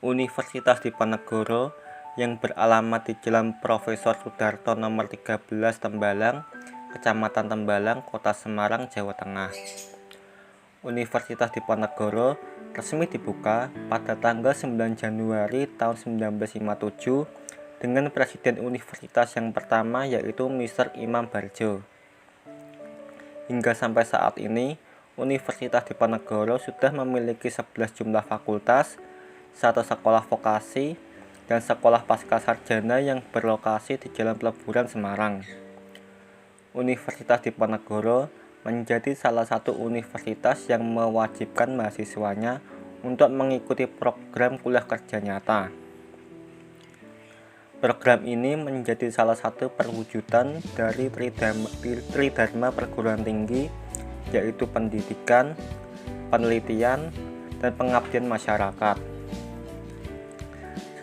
Universitas Diponegoro yang beralamat di Jalan Profesor Sudarto nomor 13 Tembalang, Kecamatan Tembalang, Kota Semarang, Jawa Tengah. Universitas Diponegoro resmi dibuka pada tanggal 9 Januari tahun 1957 dengan Presiden Universitas yang pertama yaitu Mr. Imam Barjo. Hingga sampai saat ini, Universitas Diponegoro sudah memiliki 11 jumlah fakultas, 1 sekolah vokasi, dan sekolah pascasarjana yang berlokasi di Jalan Peleburan, Semarang. Universitas Diponegoro menjadi salah satu universitas yang mewajibkan mahasiswanya untuk mengikuti program kuliah kerja nyata. Program ini menjadi salah satu perwujudan dari Tridharma Perguruan Tinggi, yaitu pendidikan, penelitian, dan pengabdian masyarakat.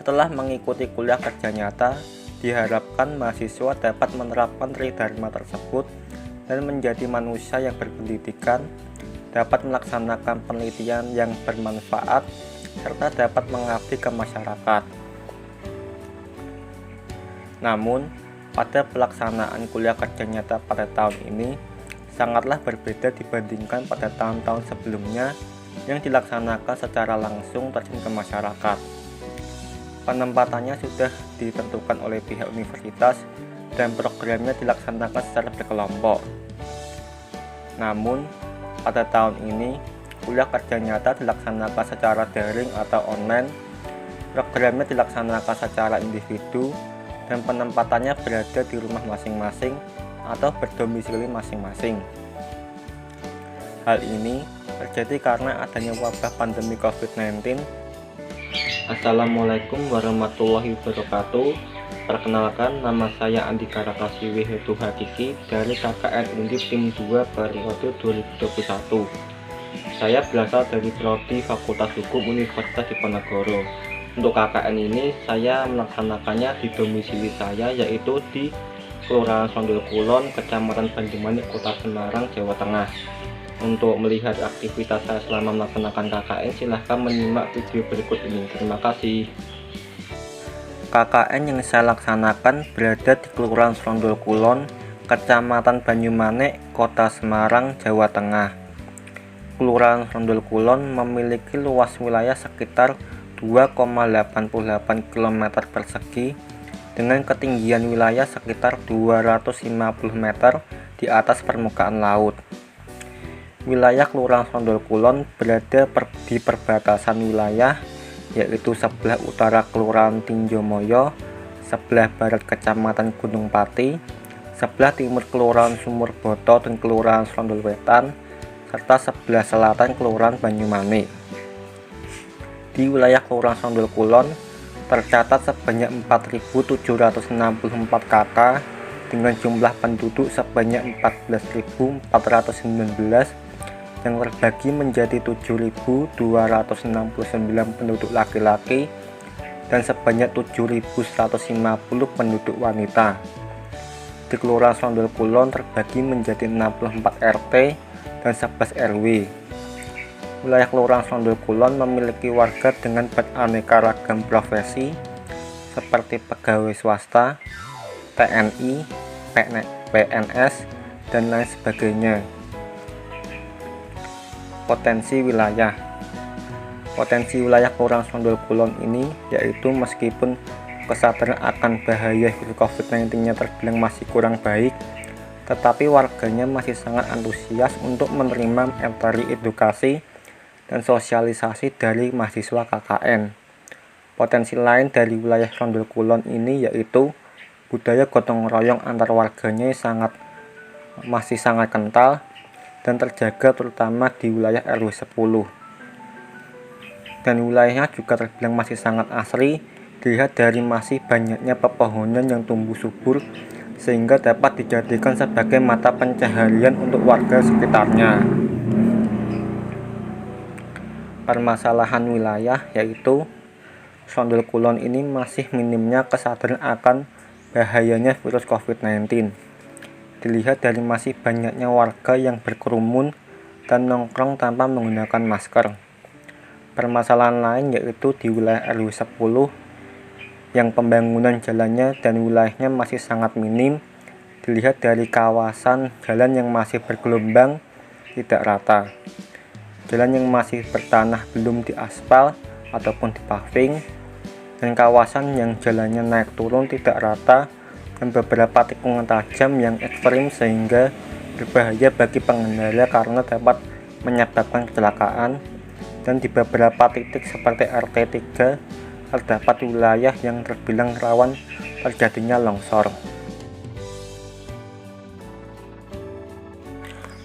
Setelah mengikuti kuliah kerja nyata, diharapkan mahasiswa dapat menerapkan Tridharma tersebut dan menjadi manusia yang berpendidikan, dapat melaksanakan penelitian yang bermanfaat, serta dapat mengabdi ke masyarakat. Namun, pada pelaksanaan kuliah kerja nyata pada tahun ini sangatlah berbeda dibandingkan pada tahun-tahun sebelumnya yang dilaksanakan secara langsung terjun ke masyarakat. Penempatannya sudah ditentukan oleh pihak universitas dan programnya dilaksanakan secara berkelompok. Namun, pada tahun ini, kuliah kerja nyata dilaksanakan secara daring atau online, programnya dilaksanakan secara individu, dan penempatannya berada di rumah masing-masing atau berdomisili masing-masing. Hal ini terjadi karena adanya wabah pandemi COVID-19. Assalamualaikum warahmatullahi wabarakatuh. Perkenalkan, nama saya Andika Rakasiwi Hetu Hakiki dari KKN Undip Tim 2 periode 2021. Saya berasal dari Prodi Fakultas Hukum Universitas Diponegoro. Untuk KKN ini saya melaksanakannya di domisili saya, yaitu di Kelurahan Sondol Kulon, Kecamatan Banyumanik, Kota Semarang, Jawa Tengah. Untuk melihat aktivitas saya selama melaksanakan KKN, silahkan menyimak video berikut ini. Terima kasih. KKN yang saya laksanakan berada di Kelurahan Sondol Kulon, Kecamatan Banyumanik, Kota Semarang, Jawa Tengah. Kelurahan Sondol Kulon memiliki luas wilayah sekitar 2,88 km persegi dengan ketinggian wilayah sekitar 250 meter di atas permukaan laut. Wilayah Kelurahan Sondol Kulon berada di perbatasan wilayah, yaitu sebelah utara Kelurahan Tinjomoyo, sebelah barat Kecamatan Gunung Pati, sebelah timur Kelurahan Sumur Boto dan Kelurahan Sondol Wetan, serta sebelah selatan Kelurahan Banyumanik. Di wilayah Kelurahan Sondol Kulon tercatat sebanyak 4.764 KK dengan jumlah penduduk sebanyak 14.419 yang terbagi menjadi 7.269 penduduk laki-laki dan sebanyak 7.150 penduduk wanita. Di Kelurahan Sondol Kulon terbagi menjadi 64 RT dan 11 RW. Wilayah Kelurahan Sondol Kulon memiliki warga dengan beraneka ragam profesi seperti pegawai swasta, TNI, PNS, dan lain sebagainya. Potensi wilayah Kelurahan Sondol Kulon ini yaitu meskipun kesadaran akan bahaya virus COVID-19-nya terbilang masih kurang baik, tetapi warganya masih sangat antusias untuk menerima materi edukasi dan sosialisasi dari mahasiswa KKN. Potensi lain dari wilayah Sondol Kulon ini yaitu budaya gotong royong antar warganya masih sangat kental dan terjaga terutama di wilayah RW 10. Dan wilayahnya juga terbilang masih sangat asri dilihat dari masih banyaknya pepohonan yang tumbuh subur sehingga dapat dijadikan sebagai mata pencaharian untuk warga sekitarnya. Permasalahan wilayah yaitu Sondol Kulon ini masih minimnya kesadaran akan bahayanya virus COVID-19. Dilihat dari masih banyaknya warga yang berkerumun dan nongkrong tanpa menggunakan masker. Permasalahan lain yaitu di wilayah RW 10 yang pembangunan jalannya dan wilayahnya masih sangat minim. Dilihat dari kawasan jalan yang masih bergelombang tidak rata, jalan yang masih bertanah belum diaspal ataupun dipaving, dan kawasan yang jalannya naik turun tidak rata dan beberapa tikungan tajam yang ekstrim sehingga berbahaya bagi pengendara karena dapat menyebabkan kecelakaan. Dan di beberapa titik seperti RT 3 terdapat wilayah yang terbilang rawan terjadinya longsor.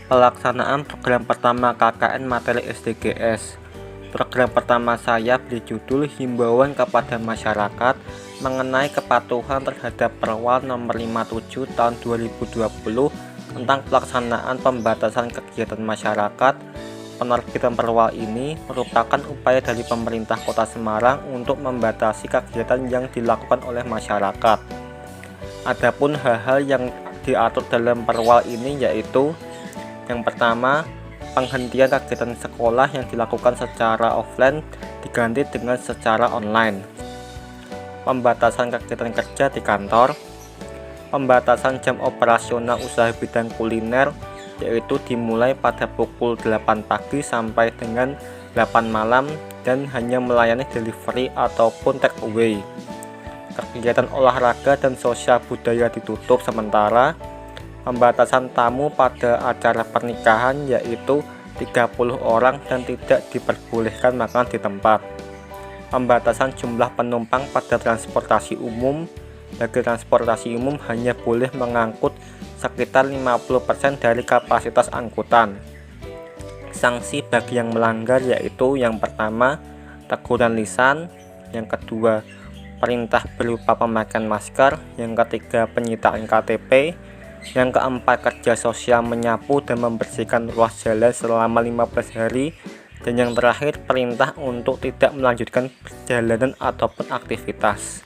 Pelaksanaan program pertama KKN materi SDGs. Program pertama saya beri judul Himbauan kepada Masyarakat mengenai kepatuhan terhadap Perwal nomor 57 tahun 2020 tentang pelaksanaan pembatasan kegiatan masyarakat. Penerbitan Perwal ini merupakan upaya dari pemerintah Kota Semarang untuk membatasi kegiatan yang dilakukan oleh masyarakat. Adapun hal-hal yang diatur dalam Perwal ini yaitu yang pertama, penghentian kegiatan sekolah yang dilakukan secara offline diganti dengan secara online. Pembatasan kegiatan kerja di kantor. Pembatasan jam operasional usaha bidang kuliner yaitu dimulai pada pukul 8 pagi sampai dengan 8 malam dan hanya melayani delivery ataupun take away. Kegiatan olahraga dan sosial budaya ditutup sementara. Pembatasan tamu pada acara pernikahan yaitu 30 orang dan tidak diperbolehkan makan di tempat. Pembatasan jumlah penumpang pada transportasi umum. Bagi transportasi umum hanya boleh mengangkut sekitar 50% dari kapasitas angkutan. Sanksi bagi yang melanggar yaitu yang pertama, teguran lisan, yang kedua, perintah berupa pemakaian masker, yang ketiga, penyitaan KTP, yang keempat, kerja sosial menyapu dan membersihkan ruas jalan selama 15 hari, dan yang terakhir, perintah untuk tidak melanjutkan perjalanan ataupun aktivitas.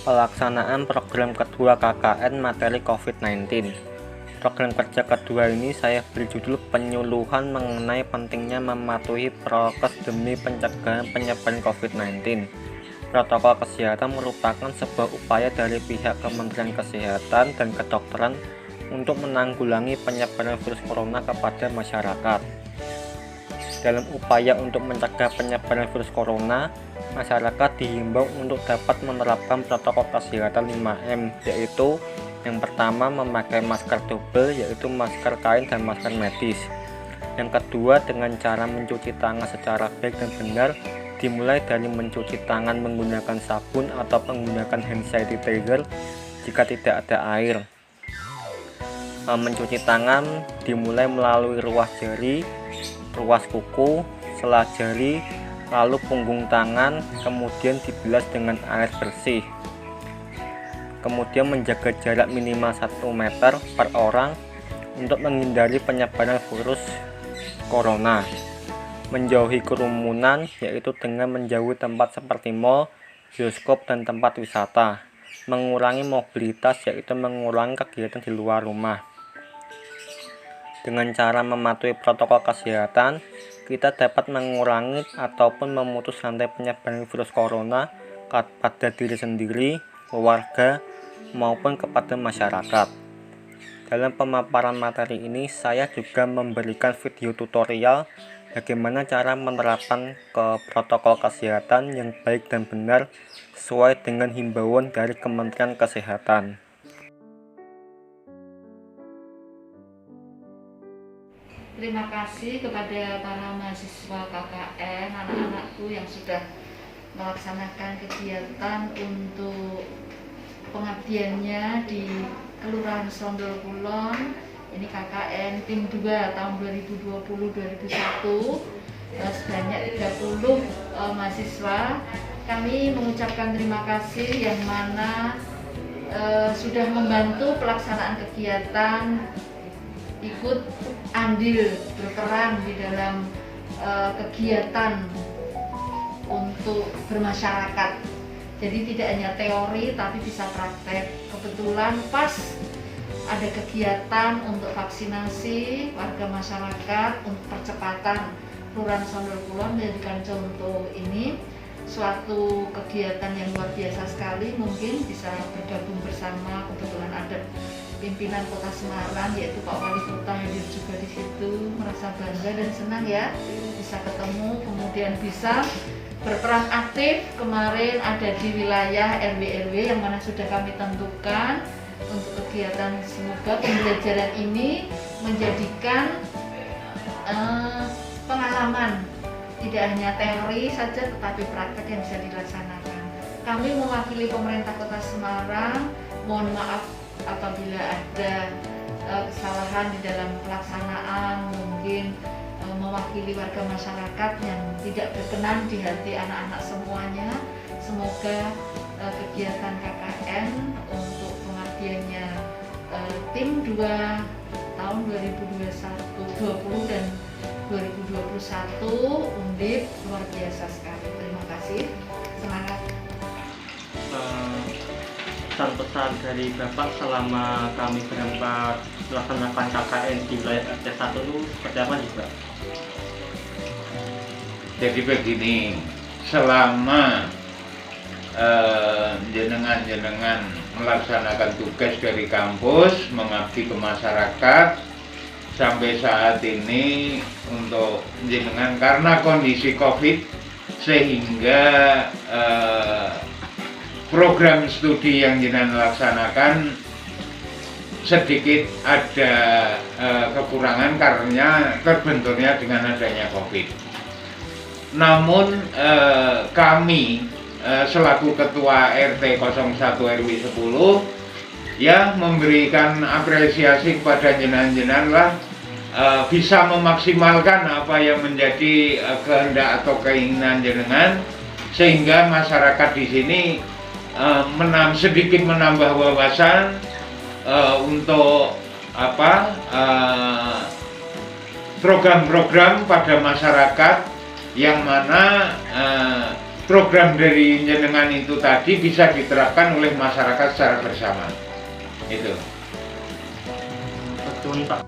Pelaksanaan program kedua KKN materi COVID-19. Program kerja kedua ini saya beri judul penyuluhan mengenai pentingnya mematuhi prokes demi pencegahan penyebaran COVID-19. Protokol kesehatan merupakan sebuah upaya dari pihak Kementerian Kesehatan dan Kedokteran untuk menanggulangi penyebaran virus corona kepada masyarakat. Dalam upaya untuk mencegah penyebaran virus corona, masyarakat dihimbau untuk dapat menerapkan protokol kesehatan 5M, yaitu yang pertama memakai masker double yaitu masker kain dan masker medis. Yang kedua dengan cara mencuci tangan secara baik dan benar, dimulai dari mencuci tangan menggunakan sabun atau menggunakan hand sanitizer jika tidak ada air. Mencuci tangan dimulai melalui ruas jari, ruas kuku, sela jari, lalu punggung tangan, kemudian dibilas dengan air bersih. Kemudian menjaga jarak minimal 1 meter per orang untuk menghindari penyebaran virus corona. Menjauhi kerumunan yaitu dengan menjauhi tempat seperti mal, bioskop, dan tempat wisata. Mengurangi mobilitas yaitu mengurangi kegiatan di luar rumah. Dengan cara mematuhi protokol kesehatan, kita dapat mengurangi ataupun memutus rantai penyebaran virus corona pada diri sendiri, keluarga, maupun kepada masyarakat. Dalam pemaparan materi ini, saya juga memberikan video tutorial bagaimana cara menerapkan protokol kesehatan yang baik dan benar sesuai dengan himbauan dari Kementerian Kesehatan. Terima kasih kepada para mahasiswa KKN, anak-anakku yang sudah melaksanakan kegiatan untuk pengabdiannya di Kelurahan Sondol Kulon. Ini KKN tim 2 tahun 2020-2021, sebanyak 30 mahasiswa. Kami mengucapkan terima kasih yang mana sudah membantu pelaksanaan kegiatan, ikut andil berperan di dalam kegiatan untuk bermasyarakat. Jadi tidak hanya teori tapi bisa praktek. Kebetulan pas ada kegiatan untuk vaksinasi warga masyarakat untuk percepatan Kelurahan Sondol Kulon menjadikan contoh ini suatu kegiatan yang luar biasa sekali. Mungkin bisa bergabung bersama, kebetulan ada pimpinan Kota Semarang yaitu Pak Wali Kota hadir juga di situ, merasa bangga dan senang ya bisa ketemu, kemudian bisa berperan aktif. Kemarin ada di wilayah RW yang mana sudah kami tentukan untuk kegiatan. Semoga pembelajaran ini menjadikan pengalaman, tidak hanya teori saja tetapi praktek yang bisa dilaksanakan. Kami mewakili pemerintah Kota Semarang, mohon maaf apabila ada kesalahan di dalam pelaksanaan, mungkin mewakili warga masyarakat yang tidak berkenan di hati anak-anak semuanya. Semoga kegiatan KKN untuk pengabdiannya tim 2 tahun 2020 dan 2021 Undip luar biasa sekali. Terima kasih, semangat. Pesan-pesan dari Bapak selama kami berempat melaksanakan KKN di wilayah RT 1 itu seperti apa nih, Pak? Jadi begini, selama jenengan melaksanakan tugas dari kampus, mengabdi ke masyarakat, sampai saat ini untuk jenengan karena kondisi COVID sehingga program studi yang jenengan laksanakan sedikit ada kekurangan karena terbenturnya dengan adanya COVID. Namun kami selaku Ketua RT 01 RW 10 ya memberikan apresiasi kepada jenengan-jenengan lah bisa memaksimalkan apa yang menjadi kehendak atau keinginan jenengan, sehingga masyarakat di sini sedikit menambah wawasan untuk program-program pada masyarakat, yang mana program dari jenengan itu tadi bisa diterapkan oleh masyarakat secara bersama. Itu. Betul, Pak.